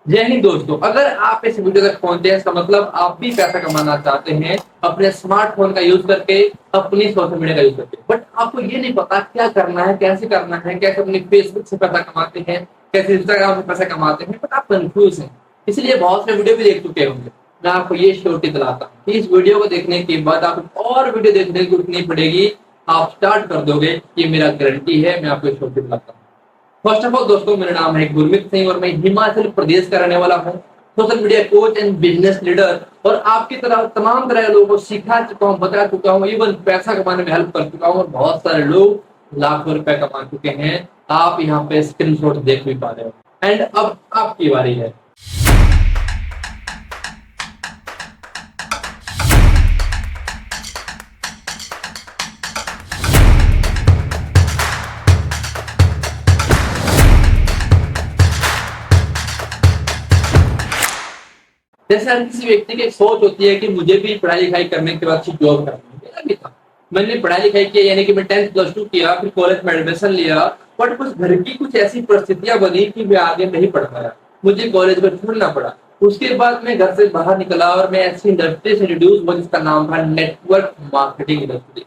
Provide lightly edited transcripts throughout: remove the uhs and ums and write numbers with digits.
जय हिंद दोस्तों। अगर आप इस वीडियो तक पहुंचे हैं, इसका मतलब आप भी पैसा कमाना चाहते हैं अपने स्मार्टफोन का यूज करके, अपनी सोशल मीडिया का यूज करके, बट आपको ये नहीं पता क्या करना है, कैसे करना है, कैसे अपनी फेसबुक से पैसा कमाते हैं, कैसे इंस्टाग्राम से पैसा कमाते हैं, बट आप कंफ्यूज हैं। इसलिए बहुत से वीडियो भी देख चुके होंगे। मैं आपको ये श्योरिटी दिलाता हूँ कि इस वीडियो को देखने के बाद आपको और वीडियो देखने की उतनी पड़ेगी, आप स्टार्ट कर दोगे, ये मेरा गारंटी है। मैं आपको श्योरिटी दिलाता हूँ। फर्स्ट ऑफ ऑल दोस्तों, मेरा नाम है गुरमीत सिंह और मैं हिमाचल प्रदेश का रहने वाला हूँ। Social media coach and business leader, और आपकी तरह तमाम तरह के लोगों को सिखा चुका हूँ, बता चुका हूँ, इवन पैसा कमाने में हेल्प कर चुका हूँ, और बहुत सारे लोग लाखों रुपए कमा चुके हैं। आप यहाँ पे स्क्रीनशॉट देख भी पा रहे हो। एंड अब आपकी बारी है। जैसे हर किसी व्यक्ति की एक सोच होती है कि मुझे भी पढ़ाई लिखाई करने के बाद अच्छी जॉब करनी है। मेरा भी था। मैंने पढ़ाई लिखाई किया, यानी कि मैं 10th प्लस 2 किया, फिर कॉलेज में एडमिशन लिया। बट कुछ घर की कुछ ऐसी परिस्थितियां बनी कि मैं आगे नहीं पढ़ पाया, मुझे कॉलेज में छोड़ना पड़ा। उसके बाद मैं घर से बाहर निकला और मैं ऐसी इंडस्ट्री से इंट्रोड्यूस हुआ जिसका नाम था नेटवर्क मार्केटिंग इंडस्ट्री।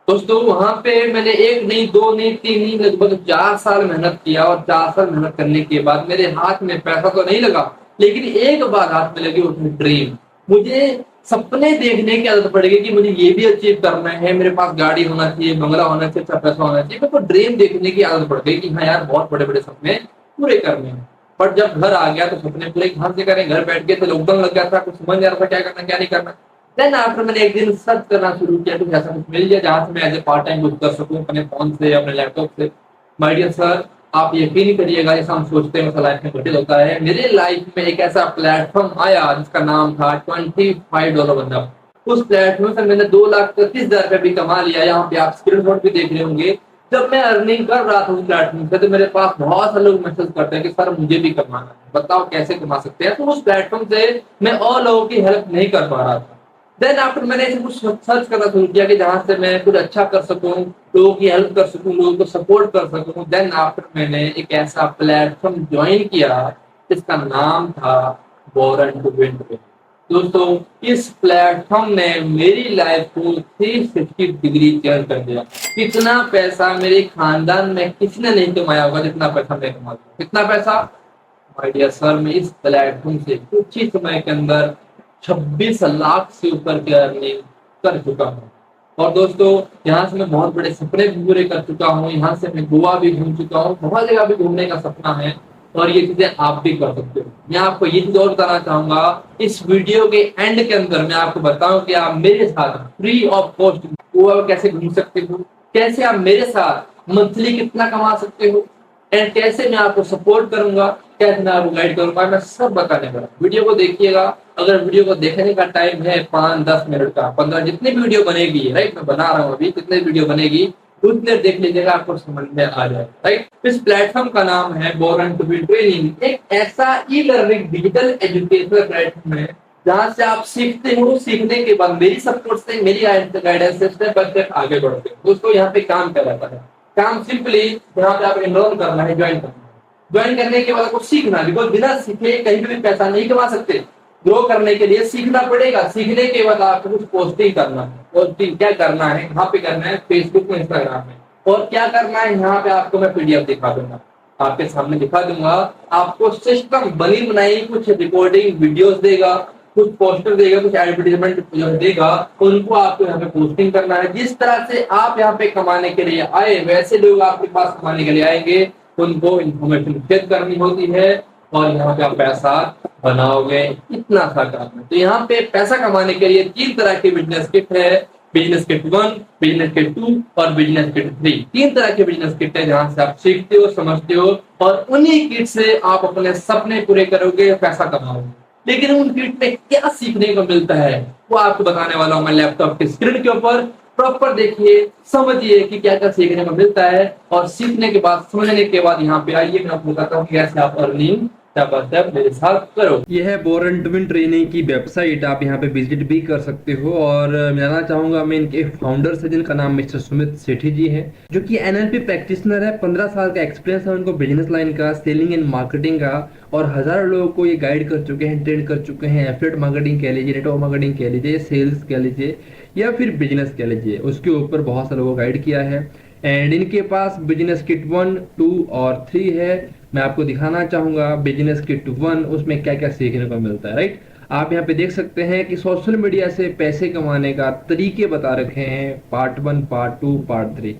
दोस्तों वहां पे मैंने एक नहीं, दो नहीं, तीन नहीं, लगभग 4 साल मेहनत किया, और 4 साल मेहनत करने के बाद मेरे हाथ में पैसा तो नहीं लगा, लेकिन एक बात हाथ में लगी, उसमें ड्रीम। मुझे सपने देखने की आदत पड़ गई कि मुझे ये भी अचीव करना है, मेरे पास गाड़ी होना चाहिए, बंगला होना चाहिए, अच्छा पैसा होना चाहिए। मेरे को ड्रीम देखने की आदत पड़ गई कि हाँ यार, बहुत बड़े बड़े सपने पूरे करने हैं। बट जब घर आ गया तो सपने पूरे कहाँ से करें, घर बैठ गए थे, लॉकडाउन लग गया था, कुछ समझ नहीं आ रहा था क्या करना क्या नहीं करना। देन आफ्टर मैंने एक दिन सर्च करना शुरू किया, कुछ ऐसा कुछ मिल गया जहां से मैं एज ए पार्ट टाइम कुछ कर सकूं अपने फोन से, अपने लैपटॉप से। माय डियर सर, आप यकीन नहीं करिएगा, जैसा हम सोचते हैं वैसा लाइफ में घटित होता है। मेरे लाइफ में एक ऐसा प्लेटफॉर्म आया जिसका नाम था $25 बंदा। उस प्लेटफॉर्म से मैंने 2,31,000 रुपए भी कमा लिया। यहाँ पे आप स्क्रीनशॉट भी देख रहे होंगे। जब मैं अर्निंग कर रहा था उस प्लेटफॉर्म से, तो मेरे पास बहुत सारे लोग मैसेज करते हैं कि सर मुझे भी कमाना है, बताओ कैसे कमा सकते हैं। तो उस प्लेटफॉर्म से मैं और लोगों की हेल्प नहीं कर पा रहा था। देन आफ्टर मैंने ऐसे कुछ सर्च करना शुरू किया कि जहां से मैं कुछ अच्छा कर सकूं, लोगों की हेल्प कर सकूं, लोगों को सपोर्ट कर सकूं। देन आफ्टर मैंने एक ऐसा प्लेटफॉर्म ज्वाइन किया जिसका नाम था बोरन टू विन। दोस्तों इस प्लेटफॉर्म ने मेरी लाइफ को 360 डिग्री चेंज कर दिया। कितना पैसा मेरे खानदान में किसी ने नहीं कमाया होगा जितना पैसा मैं कमाता हूँ। कितना पैसा? माय डियर सर, मैं इस प्लेटफॉर्म से कुछ ही समय के अंदर 26 लाख से ऊपर की अर्निंग कर चुका हूँ। और दोस्तों यहाँ से मैं बहुत बड़े सपने भी पूरे कर चुका हूँ। यहाँ से मैं गोवा भी घूम चुका हूँ, बहुत जगह भी घूमने का सपना है, और ये चीजें आप भी कर सकते हो। मैं आपको ये चीज और बताना चाहूंगा, इस वीडियो के एंड के अंदर मैं आपको बताऊं कि आप मेरे साथ फ्री ऑफ कॉस्ट गोवा कैसे घूम सकते हो, कैसे आप मेरे साथ मंथली कितना कमा सकते हो, एंड कैसे मैं आपको सपोर्ट करूंगा, कैसे मैं आपको गाइड करूंगा, मैं सब बताने वाला। वीडियो को देखिएगा। अगर वीडियो को देखने का टाइम है 5-10 मिनट का, 15, जितनी भी वीडियो बनेगी, राइट, मैं बना रहा हूँ अभी, कितने वीडियो बनेगी उतने देख लीजिएगा, आपको समझ में आ जाए। राइट, इस प्लेटफॉर्म का नाम है बोरन टू बी ट्रेनिंग। एक ऐसा e learning digital educational platform है जहां से आप सीखते हो, सीखने के बाद मेरी सपोर्ट से, मेरी गाइडेंस से स्टेप बाय स्टेप आगे बढ़ते हो। दोस्तों यहाँ पे काम क्या रहता है? काम सिंपली यहाँ पे आप एनरोल करना है, ज्वाइन करना है। ज्वाइन करने के बाद आपको सीखना, बिकॉज बिना सीखे कहीं भी पैसा नहीं कमा सकते। ग्रो करने के लिए सीखना पड़ेगा। सीखने के बाद आपको कुछ पोस्टिंग करना है। पोस्टिंग क्या करना है? यहाँ पे करना है फेसबुक में, इंस्टाग्राम में। और क्या करना है, यहाँ पे आपको मैं पीडीएफ दिखा दूंगा, आपके सामने दिखा दूंगा। आपको सिस्टम बनी बनाई कुछ रिकॉर्डिंग वीडियोस देगा, कुछ पोस्टर देगा, कुछ एडवर्टीजमेंट देगा, उनको आपको यहाँ पे पोस्टिंग करना है। जिस तरह से आप यहाँ पे कमाने के लिए आए, वैसे लोग आपके पास कमाने के लिए आएंगे, उनको इन्फॉर्मेशन शेयर करनी होती है, और यहाँ पे आप पैसा बनाओगे। इतना सा काम है। तो यहाँ पे पैसा कमाने के लिए 3 तरह के बिजनेस किट है। बिजनेस किट 1, बिजनेस किट 2 और बिजनेस किट 3। 3 तरह के बिजनेस किट है जहां से आप सीखते हो, समझते हो, और उन्हीं किट से आप अपने सपने पूरे करोगे, पैसा कमाओगे। लेकिन उन किट में क्या सीखने को मिलता है वो आपको बताने वाला हूं मैं लैपटॉप की स्क्रीन के ऊपर। प्रॉपर देखिए, समझिए कि क्या क्या सीखने को मिलता है, और सीखने के बाद, समझने के बाद यहाँ पे आइए, मैं आपको बताता हूँ कैसे आप अर्निंग स्टेप बाय स्टेप मेरे साथ करो। यह है बोरन ट्विन ट्रेनिंग की वेबसाइट, आप यहाँ पे विजिट भी कर सकते हो। और मैं जानना चाहूंगा, मैं इनके फाउंडर से जिनका नाम मिस्टर सुमित सेठी जी है, जो कि एनएलपी प्रैक्टिशनर है। 15 साल का एक्सपीरियंस है उनको बिजनेस लाइन का, सेलिंग एंड मार्केटिंग का, और हजारों लोगों को ये गाइड कर चुके हैं, ट्रेन कर चुके हैं। एफिलिएट मार्केटिंग कह लीजिए, नेटवर्क मार्केटिंग कह लीजिए, सेल्स कह लीजिए, या फिर बिजनेस कह लीजिए, उसके ऊपर बहुत सारे लोगों को गाइड किया है। एंड इनके पास बिजनेस किट 1, 2 और 3 है। मैं आपको दिखाना चाहूंगा बिजनेस किट 1 उसमें क्या क्या सीखने को मिलता है। राइट, आप यहाँ पे देख सकते हैं कि सोशल मीडिया से पैसे कमाने का तरीके बता रखे हैं, पार्ट 1, पार्ट 2, पार्ट 3।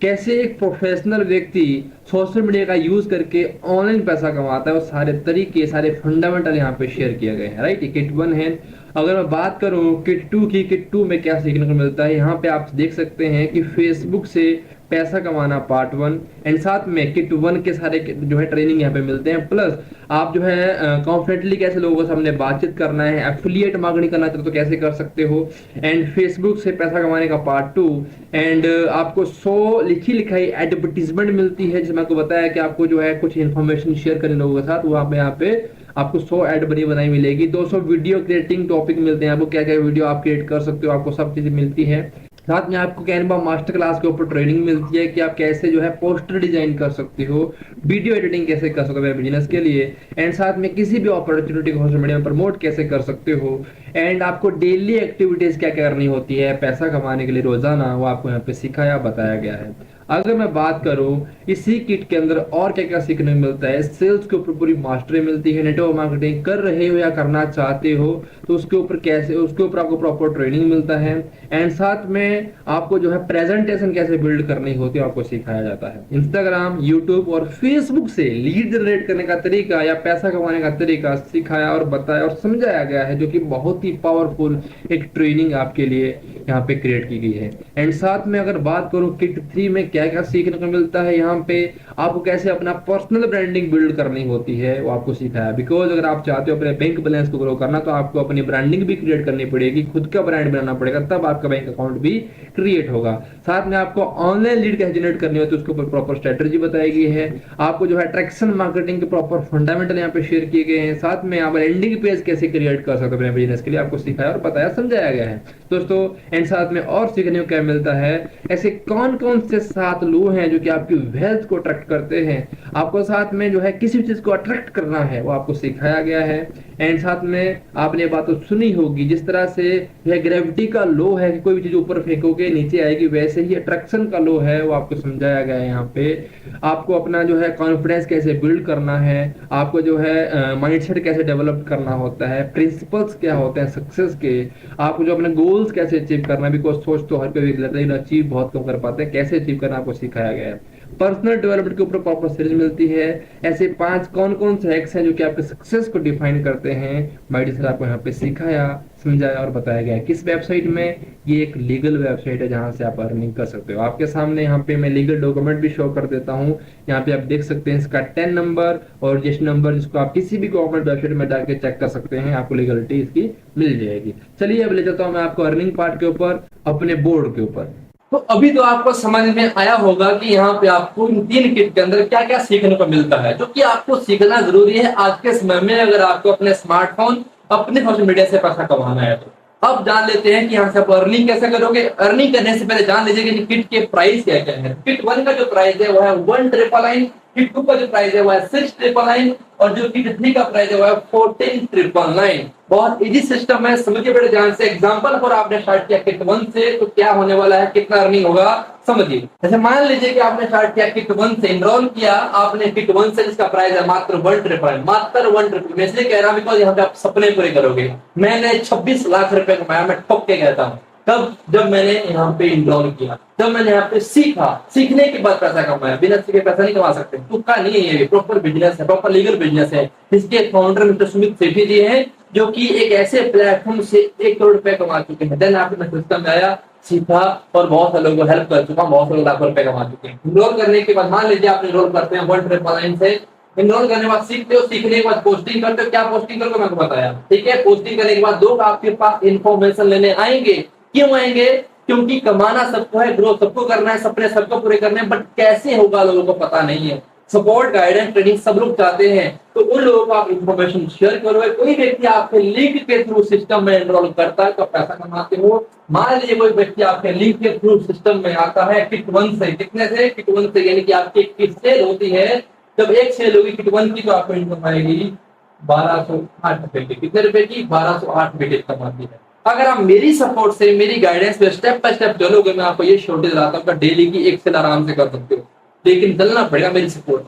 कैसे एक प्रोफेशनल व्यक्ति सोशल मीडिया का यूज करके ऑनलाइन पैसा कमाता है, वो सारे तरीके, सारे फंडामेंटल यहाँ पे शेयर किए गए हैं। राइट, ये किट 1 है। अगर मैं बात करूं किट 2 की, किट 2 में क्या सीखने को मिलता है, यहाँ पे आप देख सकते हैं कि फेसबुक से पैसा कमाना पार्ट 1, एंड साथ में किट 1 के सारे जो है ट्रेनिंग यहाँ पे मिलते हैं। प्लस आप जो है कॉन्फिडेंटली कैसे लोगों के सामने बातचीत करना है, एफिलिएट मार्केटिंग करना चाहते हो तो कैसे कर सकते हो, एंड फेसबुक से पैसा कमाने का पार्ट 2। एंड आपको 100 लिखी लिखाई एडवर्टीजमेंट मिलती है, जिसमें आपको बताया कि आपको जो है कुछ इन्फॉर्मेशन शेयर करने लोगों के साथ, वहां पे यहाँ पे आपको 100 ऐड बनी बनाई मिलेगी। 200 वीडियो क्रिएटिंग टॉपिक मिलते हैं, आपको क्या क्या वीडियो आप क्रिएट कर सकते हो, आपको सब चीजें मिलती है। साथ में आपको कैनवा मास्टर क्लास के ऊपर ट्रेनिंग मिलती है कि आप कैसे जो है पोस्टर डिजाइन कर सकते हो, वीडियो एडिटिंग कैसे कर सकते हो बिजनेस के लिए, एंड साथ में किसी भी अपॉर्चुनिटी को सोशल मीडिया में प्रमोट कैसे कर सकते हो, एंड आपको डेली एक्टिविटीज क्या क्या करनी होती है पैसा कमाने के लिए रोजाना, वो आपको यहाँ पे सिखाया बताया गया है। अगर मैं बात करूं इसी किट के अंदर और क्या क्या सीखने को मिलता है, सेल्स के ऊपर पूरी मास्टरी मिलती है। नेटवर्क मार्केटिंग कर रहे हो या करना चाहते हो तो उसके ऊपर कैसे, उसके ऊपर आपको प्रॉपर ट्रेनिंग मिलता है। एंड साथ में आपको जो है प्रेजेंटेशन कैसे बिल्ड करनी होती है आपको सिखाया जाता है। इंस्टाग्राम, यूट्यूब और फेसबुक से लीड जनरेट करने का तरीका या पैसा कमाने का तरीका सिखाया और बताया और समझाया गया है, जो कि बहुत ही पावरफुल एक ट्रेनिंग आपके लिए यहाँ पे क्रिएट की गई है। एंड साथ में अगर बात करूं किट 3 में क्या क्या सीखने को मिलता है, यहाँ पे आपको कैसे अपना पर्सनल ब्रांडिंग बिल्ड करनी होती है वो आपको सिखाया। बिकॉज अगर आप चाहते हो अपने बैंक बैलेंस को ग्रो करना तो आपको अपनी ब्रांडिंग भी क्रिएट करनी पड़ेगी, खुद का ब्रांड बनाना पड़ेगा, तब आपका बैंक अकाउंट भी क्रिएट होगा। साथ में आपको ऑनलाइन लीड कैसे जनरेट करनी होती है उसके ऊपर प्रॉपर स्ट्रेटेजी बताई गई है। आपको जो है अट्रैक्शन मार्केटिंग के प्रॉपर फंडामेंटल यहाँ पे शेयर किए गए हैं। साथ में आप लैंडिंग पेज कैसे क्रिएट कर सकते हो अपने बिजनेस के लिए, आपको सिखाया और बताया समझाया गया है दोस्तों। एंड साथ में और सीखने को क्या मिलता है, ऐसे कौन कौन से 7 लो हैं जो कि आपकी वेल्थ को अट्रैक्ट करते हैं। आपको साथ में जो है किसी चीज को अट्रैक्ट करना है वो आपको सिखाया गया है। एंड साथ में आपने बात तो सुनी होगी, जिस तरह से यह ग्रेविटी का लो है कि कोई भी चीज ऊपर फेंकोगे नीचे आएगी, वैसे ही अट्रैक्शन का लो है वो आपको समझाया गया है। यहाँ पे आपको अपना जो है कॉन्फिडेंस कैसे बिल्ड करना है, आपको जो है माइंडसेट कैसे डेवलप करना होता है, प्रिंसिपल्स क्या होते हैं सक्सेस के, आपको जो अपने गोल्स कैसे अचीव करना है, बिकॉज सोच तो हर कोई लेता है, अचीव बहुत कम कर पाते हैं, कैसे अचीव करना आपको सिखाया गया है। पर्सनल डेवलपमेंट के ऊपर प्रॉपर सीरीज मिलती है। ऐसे 5 कौन कौन से हैक्स हैं जो कि आपके सक्सेस को डिफाइन करते हैं, माइटी सर आपको यहाँ पे सिखाया, समझाया और बताया गया है। किस वेबसाइट में, ये एक लीगल वेबसाइट है जहां से आप अर्निंग कर सकते हो। आपके सामने यहाँ पे मैं लीगल डॉक्यूमेंट भी शो कर देता हूँ। यहाँ पे आप देख सकते हैं इसका 10 नंबर और रजिस्टर नंबर, जिसको आप किसी भी गवर्नमेंट वेबसाइट में जाके चेक कर सकते हैं, आपको लीगलिटी इसकी मिल जाएगी। चलिए अब ले जाता हूँ मैं आपको अर्निंग पार्ट के ऊपर, अपने बोर्ड के ऊपर। तो अभी तो आपको समझ में आया होगा कि यहाँ पे आपको इन 3 किट के अंदर क्या क्या सीखने को मिलता है, जो कि आपको सीखना जरूरी है आज के समय में, अगर आपको अपने स्मार्टफोन, अपने सोशल मीडिया से पैसा कमाना है तो। अब जान लेते हैं कि यहाँ से आप अर्निंग कैसे करोगे। अर्निंग करने से पहले जान लीजिए कि किट के प्राइस क्या क्या है। किट 1 का जो प्राइस है वो है 1999, किट 2 का जो प्राइस है वो है 6999, और जो किट 3 का प्राइस है वो है 14999। बहुत इजी सिस्टम है, समझिए बड़े ध्यान से। एग्जांपल पर आपने स्टार्ट किया किट 1 से तो क्या होने वाला है, कितना अर्निंग होगा समझिए। जैसे मान लीजिए कि आपने स्टार्ट किया किट 1 से, इनरोल किया आपने किट 1 से, जिसका प्राइस है मात्र 1,999, मात्र 1,999। मैं इसलिए कह रहा हूं बिकॉज यहाँ पे आप सपने पूरे करोगे। मैंने 26 लाख रुपए कमाया, मैं ठोक के कहता हूँ। तब जब मैंने यहाँ पे इनरोल किया, जब मैंने यहाँ पे सीखा, सीखने के बाद पैसा कमाया। बिना सीखे पैसा नहीं कमा सकते, तुक्का नहीं है, ये प्रॉपर बिजनेस है, प्रॉपर लीगल बिजनेस है। इसके फाउंडर मिस्टर सुमित सेठी जी हैं, जो कि एक ऐसे प्लेटफॉर्म से 1 करोड़ रुपए कमा चुके हैं। देन आपने सिस्टम में आया, सीखा और बहुत सारे लोगों को हेल्प कर चुका, बहुत सारे लाखों रुपए कमा चुके हैं। इनरोल करने के बाद मान लीजिए आप इनरोल करते हैं 1,999 से, इनरोल करने के बाद सीखते हो, सीखने के बाद पोस्टिंग करते हो। क्या पोस्टिंग करोगे मैंने बताया, ठीक है। पोस्टिंग करने के बाद लोग आपके पास इंफॉर्मेशन लेने आएंगे। क्यों आएंगे? क्योंकि कमाना सबको है, ग्रोथ सबको करना है, सपने सबको पूरे करने हैं, बट कैसे होगा लोगों को पता नहीं है। सपोर्ट, गाइडेंस, ट्रेनिंग सब लोग चाहते हैं, तो उन लोगों को आप इन्फॉर्मेशन शेयर करो। कोई व्यक्ति आपके लिंक के थ्रू सिस्टम में एनरोल करता है तो पैसा कमाते हो। मान लीजिए कोई व्यक्ति आपके लिंक के थ्रू सिस्टम में आता है किट 1 से, कितने से? किट 1 से, यानी कि आपकी किट सेल होती है, जब एक सेल होगी किट 1 की तो आपको इनकम आएगी 1208 रुपए की। कितने रुपए की? 1208 रुपए की कमाती है। अगर आप मेरी सपोर्ट से, मेरी गाइडेंस पे स्टेप बाय स्टेप चलोगे, मैं आपको ये श्योरिटी दिलाता हूँ डेली की एक सेल आराम से कर सकते हो, लेकिन चलना पड़ेगा मेरी सपोर्ट।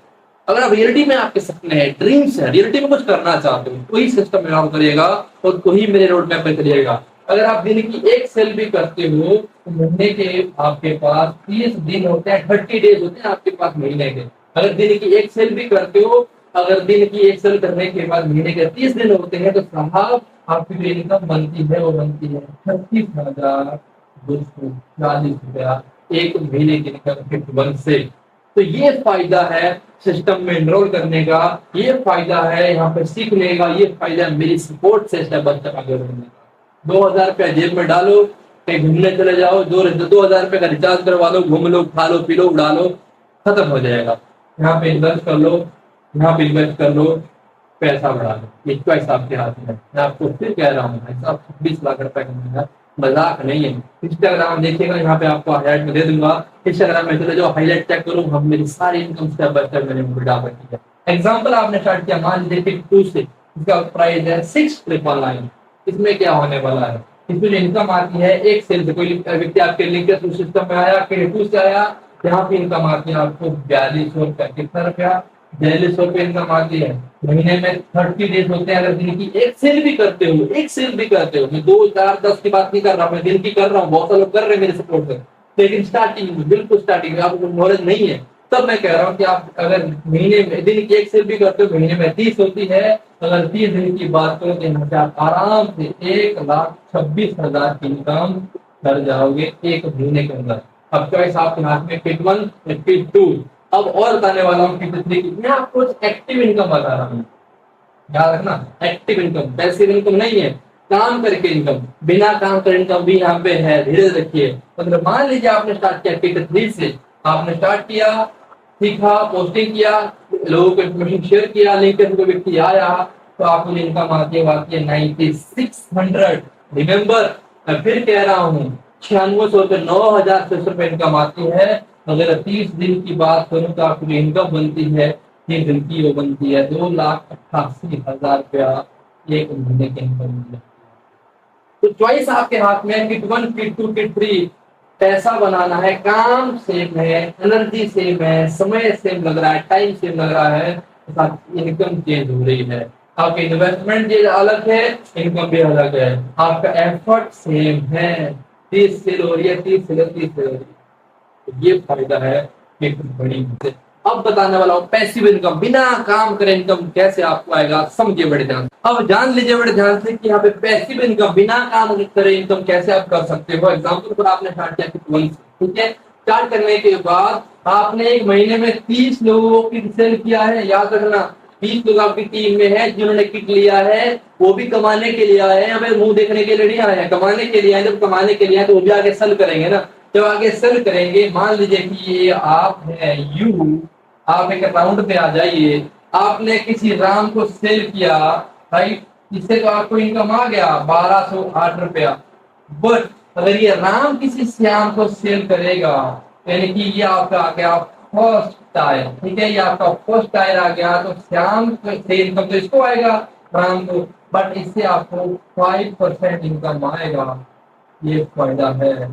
अगर आप रियलिटी में, आपके सपने हैं, ड्रीम्स है, रियलिटी में कुछ करना चाहते हो, कोई सिस्टम में काम करिएगा और कोई मेरे रोड मैप पे चलिएगा। अगर आप दिन की एक सेल भी करते हो तो महीने के आपके पास 30 दिन होते हैं, 30 डेज होते हैं आपके पास महीने के। अगर दिन की एक सेल भी करते हो, अगर दिन की एक सेल करने के बाद महीने के 30 दिन होते हैं, तो साहब आपकी जो इनकम बनती है वो बनती है 36,240 रुपया एक महीने की इनकम किट 1 से। तो ये फायदा है सिस्टम में एनरोल करने का, ये फायदा है यहाँ पे सीखने का, ये फायदा है मेरी सपोर्ट से स्टेप बाय स्टेप आगे बढ़ने का। 2000 रुपया जेब में डालो, कहीं घूमने चले जाओ, 2000 रुपये का रिचार्ज करवा लो, घूम लो, खा लो, पी लो, उड़ा लो, खत्म हो जाएगा। यहाँ पे इन्वेस्ट कर लो, यहाँ पे इन्वेस्ट कर लो, पैसा बढ़ा लो। ये चॉइस आपके हाथ में है। मैं आपको फिर कह रहा हूँ भाई साहब, 26 लाख रुपए कमाएगा, मजाक नहीं है। इंस्टाग्राम देखिएगा, यहाँ पे आपको हाईलाइट में दे दूंगा, इंस्टाग्राम में चले जाओ, हाईलाइट चेक करो, हम मेरी सारी इनकम स्टेप बाय स्टेप मैंने डाल रखी है। एग्जांपल आपने स्टार्ट किया, मान लीजिए टिक 2 से, इसका प्राइस है 6,999। इसमें क्या होने वाला है? इसमें जो इनकम आती है एक सेल से, कोई व्यक्ति आपके लिंक के थ्रू सिस्टम में आया, टिक 2 से आया, यहाँ पे इनकम आती है आपको 4200 रुपया। कितना रुपया? 4200 रुपये इनकम आती है। महीने में 30 डेज होते हैं। अगर दिन की एक सेल भी करते हो, एक सेल भी करते हो, मैं 2, 4, 10 की बात नहीं कर रहा, मैं दिन की कर रहा हूँ, बहुत सारे लोग कर रहे हैं मेरे सपोर्ट से, लेकिन स्टार्टिंग में, बिल्कुल स्टार्टिंग में आपको नॉलेज नहीं है, तब मैं कह रहा हूँ कि आप अगर महीने में दिन की एक सेल भी करते हो, महीने में 30 होती है, अगर 30 दिन की बात करो तो यहाँ से आप आराम से 1,26,000 की इनकम कर जाओगे एक महीने के अंदर। अब चॉइस आपके हाथ में, किट 1 या किट 2। अब और बताने वाला हूँ किट 3 की। मैं आपको एक्टिव इनकम बता रहा हूँ, याद रखना, एक्टिव इनकम, पैसिव इनकम नहीं है, काम करके इनकम, बिना काम करे इनकम भी यहाँ पे है। धीरे रखिए। मतलब मान लीजिए आपने स्टार्ट किया किट 3 से, आपने स्टार्ट किया, सीखा, पोस्टिंग किया, लोगों को इन्फॉर्मेशन शेयर किया, लिंक पे कोई व्यक्ति आया, तो आपको इनकम आती है 9600। रिमेम्बर, मैं फिर कह रहा हूँ, 9600 रुपये, 9,600 रुपये इनकम आती है। अगर 30 दिन की बात करूं तो आपकी इनकम बनती है, 30 दिन की वो बनती है 2,88,000 रुपया एक महीने की इनकम मिल जाती है। तो चॉइस आपके हाथ में, किट 1, किट 2, किट 3। पैसा बनाना है, काम सेम है, एनर्जी सेम है, समय सेम लग रहा है, टाइम सेम लग रहा है, इनकम चेंज हो रही है। आपकी इन्वेस्टमेंट जो अलग है, इनकम भी अलग है, आपका एफर्ट सेम है। 30 सेल हो रही है, 30 सेल, 30 सेल हो रही है, तो ये फायदा है एक बड़ी। अब बताने वाला हूँ पैसिव इनकम, बिना काम करे इनकम कैसे आपको आएगा, समझिए बड़े ध्यान। अब जान लीजिए बड़े ध्यान से कि यहाँ पे पैसिव इनकम, बिना काम करे इनकम कैसे आप कर सकते हो। एग्जाम्पल पर आपने स्टार्ट किया किट 1 से, ठीक है। स्टार्ट करने के बाद आपने एक महीने में 30 लोगों की सेल किया है। याद रखना, 30 लोग आपकी टीम में है जिन्होंने किट लिया है, वो भी कमाने के लिए आए हैं, हमें मुंह देखने के लिए नहीं आए हैं, कमाने के लिए आए। जब कमाने के लिए आए तो वो भी आगे सेल करेंगे ना। जब आगे सेल करेंगे, मान लीजिए कि ये आप है यू, आप एक राउंड पे आ जाइए, आपने किसी राम को सेल किया, राइट, इससे तो आपको इनकम आ गया 1208 रुपया। बट अगर ये राम किसी श्याम को सेल करेगा, यानी कि ये आपका आ गया फर्स्ट टायर, ठीक है, ये आपका फर्स्ट टायर आ गया, तो श्याम से इनकम तो इसको आएगा, राम को, बट इससे आपको 5% इनकम आएगा। ये फायदा है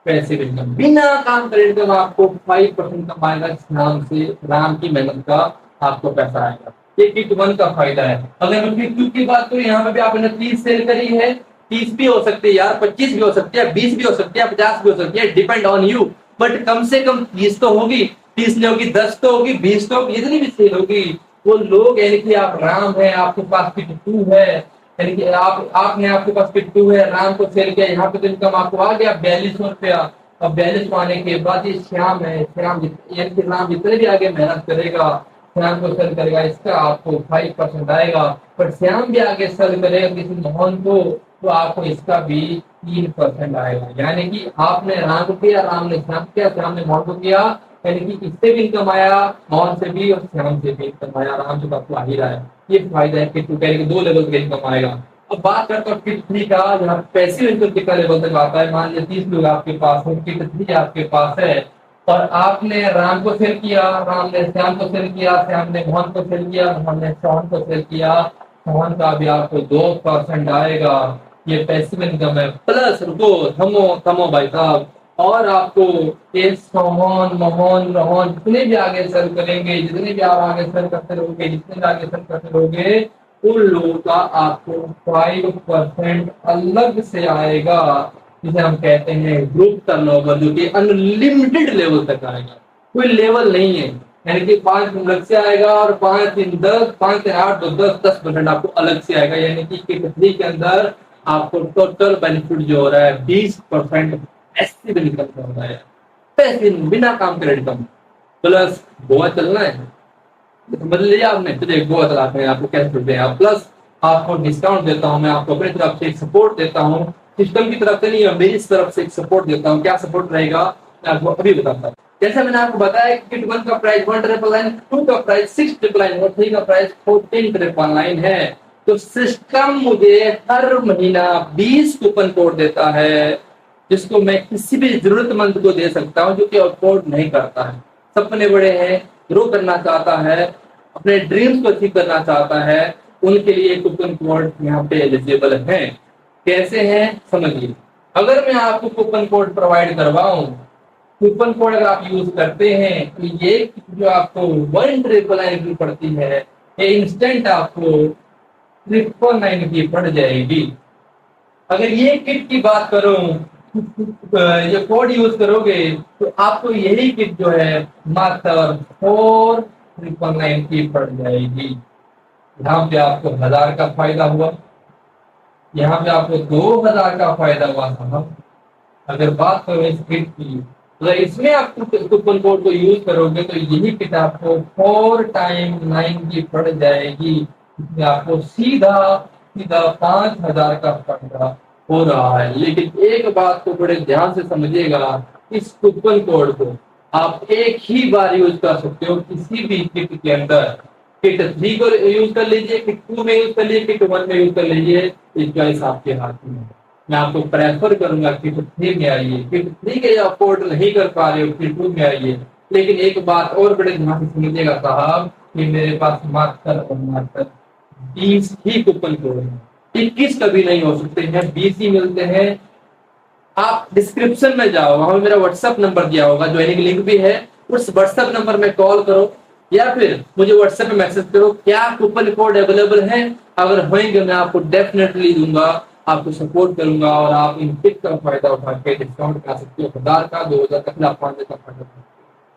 पैसिव इनकम, बिना काम करे इनकम आपको 5% कमाएगा। नाम से राम की मेहनत का आपको पैसा आएगा। ये किट 1 का फायदा है। अगर मैं किट 2 की बात करूं, यहाँ पे भी आपने 30 सेल करी है, 30 भी हो सकती है यार, 25 भी हो सकती है, 20 भी हो सकती है, 50 भी हो सकती है, डिपेंड ऑन यू। बट कम से कम 30 तो होगी, 30 नहीं होगी, 10 तो होगी, 20 तो होगी, इतनी भी सेल होगी। वो लोग, यानी कि आप राम है, आपके पास किट 2 है, यानी कि आपने आपके पास किट 2 है, राम को सेल किया, यहाँ पे तो इनकम आपको आ गया 4200 रुपया। अब 4200 आने के बाद ये श्याम है, श्याम यानी कि राम जितने भी आगे मेहनत करेगा, श्याम को सेल करेगा, इसका आपको 5% आएगा। पर श्याम भी आगे सेल करेगा किसी मोहन को, तो आपको इसका भी 3% आएगा। यानी कि आपने राम को किया, राम ने श्याम किया, श्याम ने मोहन को किया, यानी कि इससे भी इनकम आया, मोहन से भी और श्याम से भी इनकम आया, आराम से तो आपको आ ही रहा है। ये फायदा है कि कहने के 2 लेवल का इनकम आएगा। अब बात करते हैं किट 3 का, जहाँ पैसिव इनकम कितना लेवल तक आता है। मान लीजिए 30 लोग आपके पास है, किट 3 आपके पास है और आपने राम को सेल किया, राम ने श्याम को सेल किया, श्याम ने मोहन को सेल किया, मोहन ने सोहन को सेल किया, सोहन का भी आपको 2% आएगा। ये पैसिव इनकम है। प्लस रुको, थमो थमो भाई साहब, और आपको ये सोहन मोहन रोहन जितने भी आगे सेल करेंगे, जितने भी आप आगे सेल करते रहोगे, जितने भी आगे सेल करते रहोगे, उन लोगों का आपको 5% अलग से आएगा, जिसे हम कहते हैं ग्रुप टर्नओवर, जो कि अनलिमिटेड लेवल तक आएगा। कोई लेवल नहीं है, यानी कि 5 अलग से आएगा और 5 3 10, 5 3 8 2 10% आपको अलग से आएगा। यानी कि किट 3 के अंदर आपको टोटल बेनिफिट जो हो रहा है 20% पैसिव इनकम का हो रहा है। पैसिव बिना काम करे इनकम। प्लस गोवा चलना है, समझ लिया आपने, तो एक गोवा चलाते हैं, आपको कैसे मिलते हैं। प्लस आपको डिस्काउंट देता हूँ मैं, आपको अपनी तरफ से एक सपोर्ट देता हूँ, सिस्टम की तरफ से नहीं है, मेरी तरफ से एक सपोर्ट देता हूँ। क्या सपोर्ट रहेगा मैं आपको अभी बताता हूँ। जैसे मैंने आपको बताया कि किट 1 का प्राइस 1,999, 2 का प्राइस 6,999 और 3 का प्राइस 14,999 है। तो सिस्टम मुझे हर महीना 20 कूपन कोड देता है, जिसको मैं किसी भी जरूरतमंद को दे सकता हूँ जो कि अफोर्ड नहीं करता है, सपने बड़े हैं, ग्रो करना चाहता है, अपने ड्रीम्स को अचीव करना चाहता है, उनके लिए कूपन कोड यहाँ पे एलिजिबल है। कैसे हैं समझिए। अगर मैं आपको कूपन कोड प्रोवाइड करवाऊं, कूपन कोड अगर आप यूज करते हैं तो ये जो आपको 1,999 की पड़ती है, ये इंस्टेंट आपको 999 की पड़ जाएगी। अगर ये किट की बात करूं, ये कोड यूज करोगे तो आपको यही किट जो है मात्र 4,999 की पड़ जाएगी। यहाँ पे आपको 1,000 का फायदा हुआ, यहाँ पे आपको 2,000 का फायदा हुआ साहब। अगर बात करो इस किट की, तो इसमें आप कूपन कोड को यूज करोगे तो यही किट आपको 4x9 की पड़ जाएगी। इसमें आपको सीधा सीधा 5,000 का फायदा हो रहा है। लेकिन एक बात को बड़े ध्यान से समझिएगा, इस कूपन कोड को आप एक ही बार यूज कर सकते हो किसी भी किट के अंदर। किट 3 को यूज कर लीजिए, किट 2 में यूज कर लीजिए, किट 1 में यूज कर लीजिए, इसका हिसाब आपके हाथ में। मैं आपको प्रेफर करूंगा किट 3 में आइए। किट 3 के अफोर्ड नहीं कर पा रहे हो, किट 2 में आइए। लेकिन एक बात और बड़े ध्यान से समझिएगा साहब, कि मेरे पास मात्र 20 ही कूपन कोड है, 21 कभी नहीं हो सकते हैं, 20 ही मिलते हैं। आप डिस्क्रिप्शन में जाओ, वहां मेरा व्हाट्सएप नंबर दिया होगा, ज्वाइनिंग लिंक भी है, उस व्हाट्सएप नंबर में कॉल करो या फिर मुझे व्हाट्सएप में मैसेज करो, क्या कूपन कोड अवेलेबल है। अगर होंगे मैं आपको डेफिनेटली दूंगा, आपको सपोर्ट करूंगा और आप इन किट का फायदा उठा के डिस्काउंट करा सकते हो। 1,000 का, 2,000 का, 5,000 का फायदा।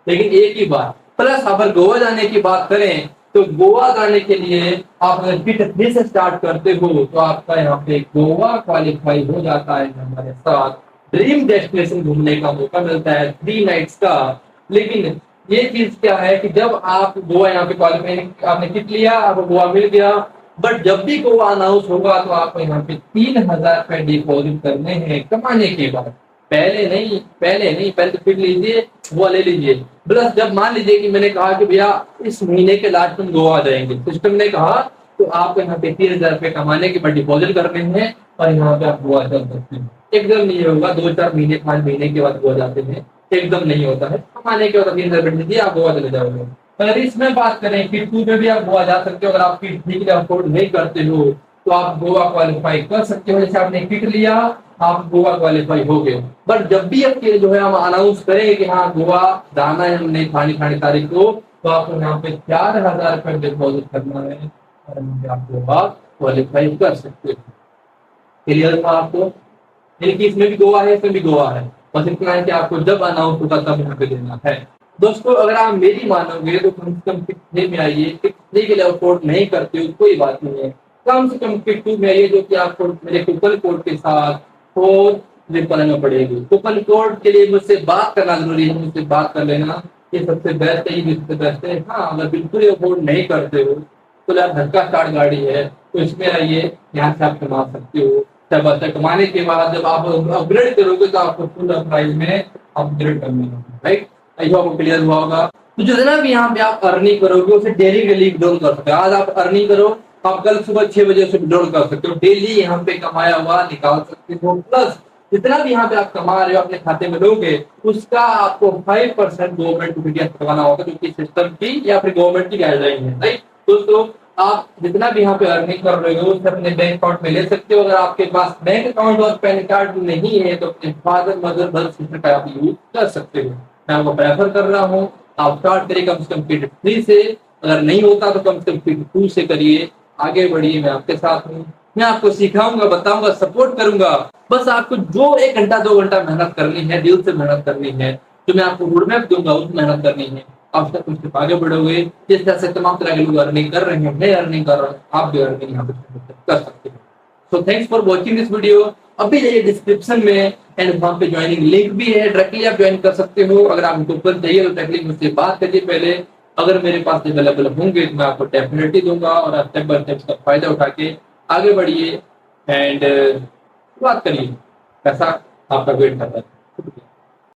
लेकिन एक ही बात, प्लस अगर गोवा जाने की बात करें तो गोवा जाने के लिए आप अगर किट 3 से स्टार्ट करते हो तो आपका यहाँ पे गोवा क्वालिफाई हो जाता है हमारे साथ। ड्रीम डेस्टिनेशन घूमने का मौका मिलता है 3 नाइट्स का। लेकिन ये चीज क्या है कि जब आप गोवा यहाँ पे क्वालिफाई, आपने किट लिया, आपको गोवा मिल गया, बट जब भी गोवा अनाउंस होगा तो आपको यहाँ पे 3,000 रुपए डिपॉजिट करने हैं कमाने के बाद। पहले तो फिर लीजिए, वो ले लीजिए। प्लस जब मान लीजिए कि मैंने कहा कि भैया इस महीने के लास्ट में गोवा जाएंगे, सिस्टम ने कहा तो आपको यहाँ पे 3,000 रुपए कमाने के बाद डिपॉजिट करने हैं और यहाँ पे आप गोवा चल सकते हैं। एकदम नहीं होगा, 2-4 महीने 5 महीने के बाद गोवा जाते हैं, एकदम नहीं होता है। कमाने के बाद 3,000 रुपए दीजिए, आप गोवा चले जाओगे। अगर इसमें बात करें किट 2 में भी आप गोवा जा सकते हो। अगर आप किट 3 के लिए अफोर्ड नहीं करते हो तो आप गोवा क्वालिफाई कर सकते हो। जैसे आपने किट लिया, आप गोवा क्वालिफाई हो गए। बट जब भी आपके जो है हम अनाउंस करेंगे कि हाँ गोवा जाना है हमने खानी तारीख को, तो आपको यहाँ पे 4,000 रुपए डिपॉजिट करना है और आप गोवा क्वालिफाई कर सकते हो। क्लियर था आपको? लेकिन इसमें भी गोवा है, इसमें भी गोवा है, बस इतना है कि आपको जब अनाउंस होगा तब यहाँ पे देना है। दोस्तों अगर आप मेरी मानोगे तो कम से कम किट 3 में आइए। किट 3 के लिए अफोर्ड नहीं करते हो कोई बात नहीं है, कम से कम किट 2 में आइए, जो कि आपको मेरे कूपन कोड के साथ 4,999 पड़ेगी। कूपन कोड के लिए मुझसे बात करना जरूरी है, मुझसे बात कर लेना, ये सबसे बेस्ट है, ये सबसे बेस्ट है। हाँ अगर बिल्कुल अफोर्ड नहीं करते हो तो यार धक्का स्टार्ट गाड़ी है, तो इसमें आइए, यहाँ से आप कमा सकते हो। जब अच्छा कमाने के बाद जब आप अपग्रेड करोगे तो आपको फुल प्राइस में अपग्रेड करना होगा, राइट। आई होप आपको क्लियर हुआ होगा। तो जितना भी यहाँ पे आप अर्निंग करोगे उसे डेली डेली विड्रॉल कर सकते हो। आज आप अर्निंग करो, आप कल सुबह 6 बजे से विड्रॉल कर सकते हो, डेली यहाँ पे कमाया हुआ निकाल सकते हो। प्लस जितना भी यहाँ पे आप कमा रहे हो अपने खाते में लोगे, उसका आपको 5% गवर्नमेंट को इंडिया करवाना होगा, जो कि सिस्टम की या फिर गवर्नमेंट की गाइडलाइन है। राइट दोस्तों, आप जितना भी यहाँ पे अर्निंग कर रहे हो उसे अपने बैंक अकाउंट में ले सकते हो। अगर आपके पास बैंक अकाउंट और पैन कार्ड नहीं है तो अपने फादर मदर बर्थ सर्टिफिकेट का आप यूज कर सकते हो। मैं आपको प्रेफर कर रहा हूँ आप स्टार्ट करिए कम से कम P3 से, अगर नहीं होता तो कम से कम P2 से करिए। आगे बढ़िए, मैं आपके साथ हूँ, मैं आपको सिखाऊंगा, बताऊंगा, सपोर्ट करूंगा। बस आपको जो 1 घंटा 2 घंटा मेहनत करनी है, दिल से मेहनत करनी है, जो मैं आपको रोड मैप दूंगा उस मेहनत करनी है। आप तक कुछ आगे बढ़ोगे। जिस तरह से तमाम तरह के लोग अर्निंग कर रहे हैं, मैं अर्निंग कर रहा हूँ, आप भी अर्निंग यहाँ पे कर सकते हो। So thanks for watching this video. अभी जाइए डिस्क्रिप्शन में एंड वहां पे ज्वाइनिंग लिंक भी है, डायरेक्टली आप ज्वाइन कर सकते हो। अगर आपको कूपन चाहिए तो डायरेक्टली मुझसे बात करिए पहले। अगर मेरे पास अवेलेबल होंगे तो मैं आपको डेफिनेटली दूंगा, और आप स्टेप बाय स्टेप का फायदा उठा के आगे बढ़िए एंड बात करिए। पैसा आपका वेट करता है।